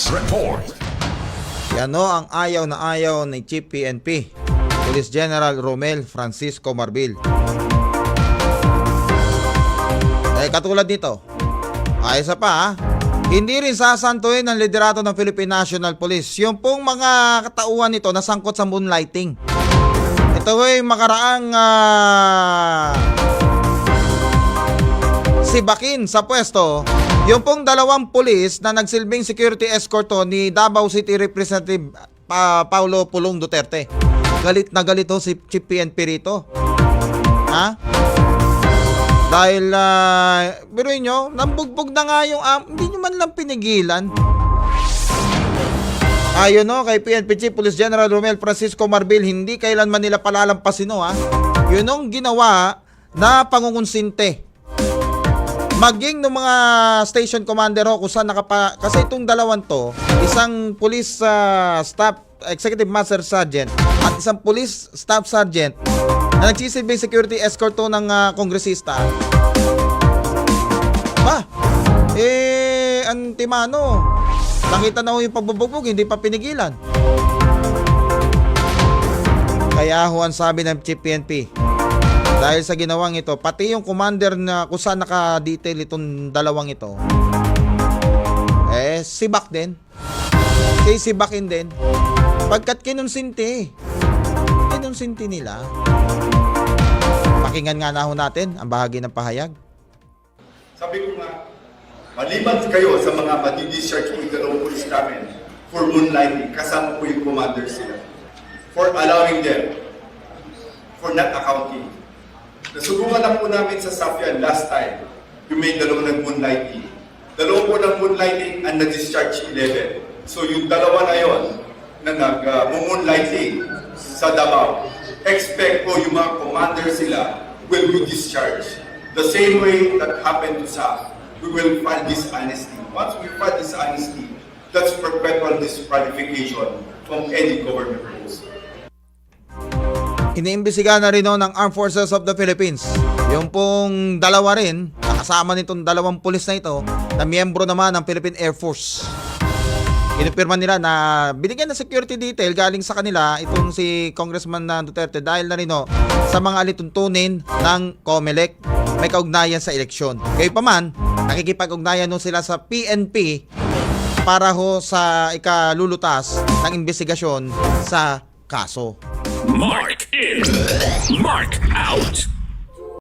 Report. Yan o ang ayaw na ayaw ni Chief PNP, Police General Romel Francisco Marbil. Katulad nito, isa pa hindi rin sasantuin ang liderato ng Philippine National Police yung pong mga katauhan nito na sangkot sa moonlighting. Ito ay makaraang sibakin sa pwesto yung pong dalawang pulis na nagsilbing security escort ni Davao City Representative Paulo Pulong Duterte. Galit na galit si Chief PNP rito. Dahil, biruin nyo, nambugbog na nga yung hindi nyo man lang pinigilan. Ayon kay PNP Chief Police General Romel Francisco Marbil, hindi kailanman nila palalampasin Yun ang ginawa na pangungunsinte. Maging ng mga station commander kung saan kasi itong dalawang to, isang police staff, executive master sergeant at isang police staff sergeant na nagsisilbing security escort ng kongresista. Antimano. Nakita na yung pagbubugbog, hindi pa pinigilan. Kaya ang sabi ng Chief PNP, dahil sa ginawang ito, pati yung commander na kung saan naka-detail itong dalawang ito, sibak din. Sibakin din. Pagkat kinonsinti nila. Pakinggan nga natin ang bahagi ng pahayag. Sabi ko nga, maliban kayo sa mga madi-discharge po yung dalawang police namin for moonlighting, kasama po yung commander sila. For allowing them, for not accounting. Nasubukan na po namin sa Safyan last time, yung may dalawang nag-moonlighting. Dalawa po ng moonlighting ang na-discharge 11. So yung dalawa na yon na nag-moonlighting sa Davao, expect po yung mga commander sila will be discharged. The same way that happened to SAF, we will file dishonesty. Once we file dishonesty, that's perpetual disqualification from any government rules. Iniimbestigahan na rin ng Armed Forces of the Philippines. Yung pong dalawa rin, nakasama nitong dalawang pulis na ito, na miyembro naman ng Philippine Air Force. Kinupirma nila na binigyan ng security detail galing sa kanila itong si Congressman Duterte dahil na rin sa mga alituntunin ng COMELEC may kaugnayan sa eleksyon. Gayunpaman, nakikipag-ugnayan sila sa PNP para sa ikalulutas ng investigasyon sa kaso. Mark in, Mark out.